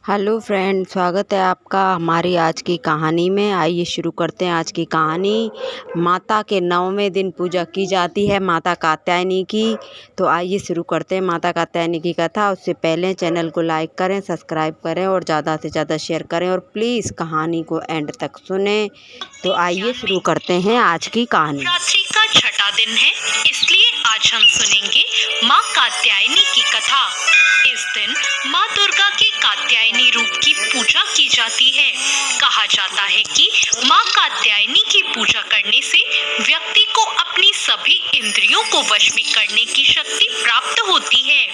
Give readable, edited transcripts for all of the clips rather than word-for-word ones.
Hello friend, स्वागत है आपका हमारी आज की कहानी में। आइए शुरू करते हैं आज की कहानी। माता के 9वें दिन पूजा की जाती है माता कात्यायनी की। तो आइए शुरू करते हैं माता कात्यायनी की कथा। उससे पहले चैनल को लाइक करें, सब्सक्राइब करें और ज़्यादा से ज़्यादा शेयर करें और प्लीज़ कहानी को एंड तक सुने। तो आइए शुरू करते हैं आज की कहानी। रात्रि का छठा दिन है, इसलिए आज हम सुनेंगे माँ कात्यायनी की कथा। इस दिन माँ दुर्गा के कात्यायनी रूप की पूजा की जाती है। कहा जाता है कि माँ कात्यायनी की पूजा करने से व्यक्ति को अपनी सभी इंद्रियों को वश में करने की शक्ति प्राप्त होती है।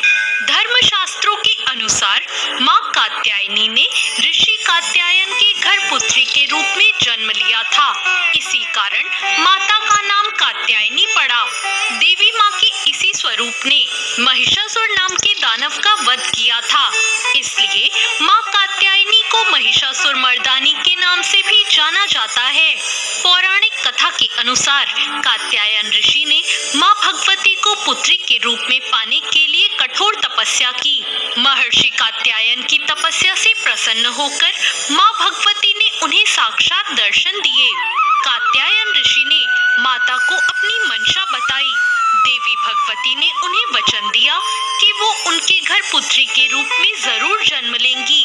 धर्मशास्त्रों के अनुसार माँ कात्यायनी ने ऋषि कात्यायन के घर पुत्री के रूप में जन्म लिया था। इसी कारण माता का नाम कात्यायनी पड़ा। देवी माँ के इसी स्वरूप ने महिषासुर नाम के दानव का वध किया था, इसलिए माँ कात्यायनी को महिषासुर मर्दानी के नाम से भी जाना जाता है। पौराणिक कथा के अनुसार कात्यायन ऋषि ने माँ भगवती को पुत्री के रूप में पाने के लिए कठोर तपस्या की। महर्षि कात्यायन की तपस्या से प्रसन्न होकर माँ भगवती ने उन्हें साक्षात दर्शन दिए। कात्यायन ऋषि ने माता को अपनी मंशा बताई। देवी भगवती ने उन्हें वचन दिया कि वो उनके घर पुत्री के रूप में जरूर जन्म लेंगी।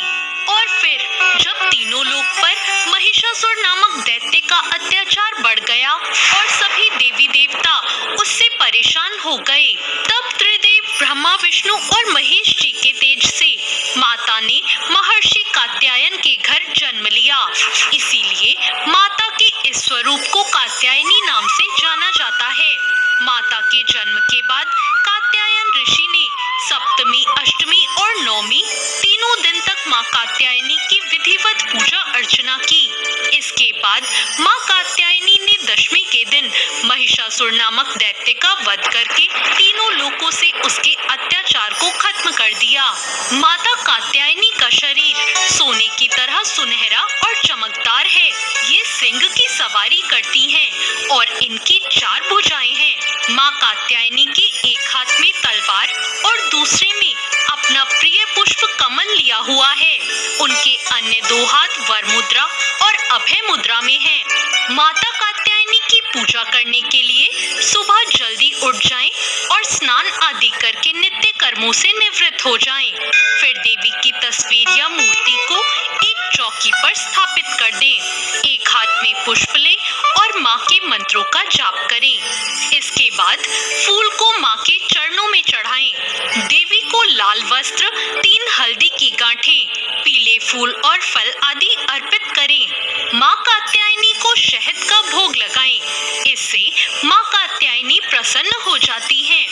और फिर जब तीनों लोक पर महिषासुर नामक दैत्य का अत्याचार बढ़ गया और सभी देवी देवता उससे परेशान हो गए, तब त्रिदेव ब्रह्मा, विष्णु और महेश जी के तेज से माता ने महर्षि कात्यायन के घर जन्म लिया। इसीलिए माता के इस स्वरूप को कात्यायनी नाम से जाना जाता है। माता के जन्म के बाद कात्यायन ऋषि ने सप्तमी, अष्टमी और नवमी तीनों दिन तक माँ कात्यायनी की विधिवत पूजा अर्चना की। इसके बाद माँ कात्यायनी ने दशमी के दिन महिषासुर नामक दैत्य का वध करके तीनों लोकों से उसके अत्याचार को खत्म कर दिया। माता कात्यायनी का शरीर सोने की तरह सुनहरा और चमकदार है। ये सिंह की सवारी करती हैं और इनकी 4 भुजाएं हैं। माँ कात्यायनी के एक हाथ में तलवार और दूसरे में अपना प्रिय पुष्प कमल लिया हुआ है। उनके अन्य 2 हाथ वर मुद्रा और अभय मुद्रा में हैं। माता कात्यायनी की पूजा करने के लिए सुबह जल्दी उठ जाएं और स्नान आदि करके नित्य कर्मों से निवृत्त हो जाएं। फिर देवी की तस्वीर या मूर्ति को एक चौकी पर स्थापित कर दें। एक हाथ में पुष्प लें और माँ के मंत्रों का जाप करें। इसके बाद फूल को माँ के चरणों में चढ़ाएं। देवी को लाल वस्त्र, 3 हल्दी की गांठें, पीले फूल और फल आदि अर्पित करें। माँ कात्यायनी को शहद का भोग लगाएं। इससे माँ कात्यायनी प्रसन्न हो जाती हैं।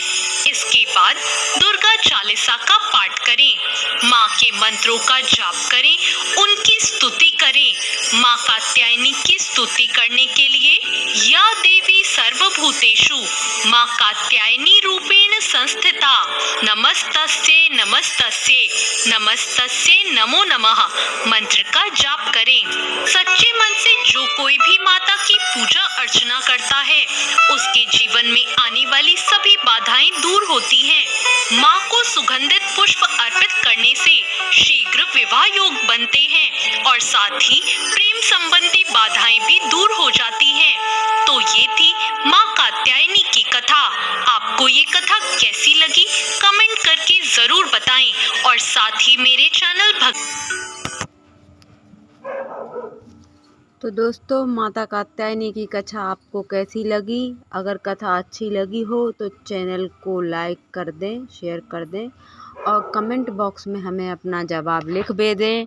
इसके बाद दुर्गा चालीसा का पाठ करें। माँ के मंत्रों का जाप करें, उनकी स्तुति करें। माँ कात्यायनी की स्तुति करने के लिए या देवी सर्वभूतेषु माँ कात्यायनी रूपेण संस्थिता नमस्तस्यै नमस्तस्यै नमस्तस्यै नमो नमः मंत्र का जाप करें। सच्चे मन से जो कोई भी माता की पूजा अर्चना करता है, उसके जीवन में आने वाली सभी बाधाएं दूर होती हैं। माँ को सुगंधित पुष्प अर्पित करने से शीघ्र विवाह योग बनते हैं और साथ ही प्रेम संबंधी बाधाएं भी दूर हो जाती हैं। तो ये थी माँ कात्यायनी की कथा। आपको ये कथा कैसी लगी कमेंट करके जरूर बताएं और साथ ही मेरे चैनल तो दोस्तों, माता कात्यायनी की कथा आपको कैसी लगी? अगर कथा अच्छी लगी हो तो चैनल को लाइक कर दें, शेयर कर दें और कमेंट बॉक्स में हमें अपना जवाब लिख भी दें।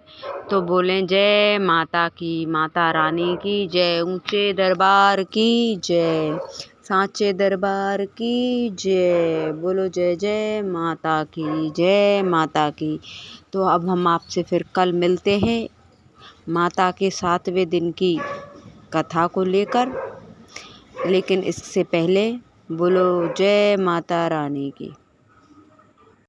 तो बोलें जय माता की, माता रानी की जय, ऊंचे दरबार की जय, सांचे दरबार की जय। बोलो जय जय माता की, जय माता की। तो अब हम आपसे फिर कल मिलते हैं माता के 7वें दिन की कथा को लेकर, लेकिन इससे पहले बोलो जय माता रानी की।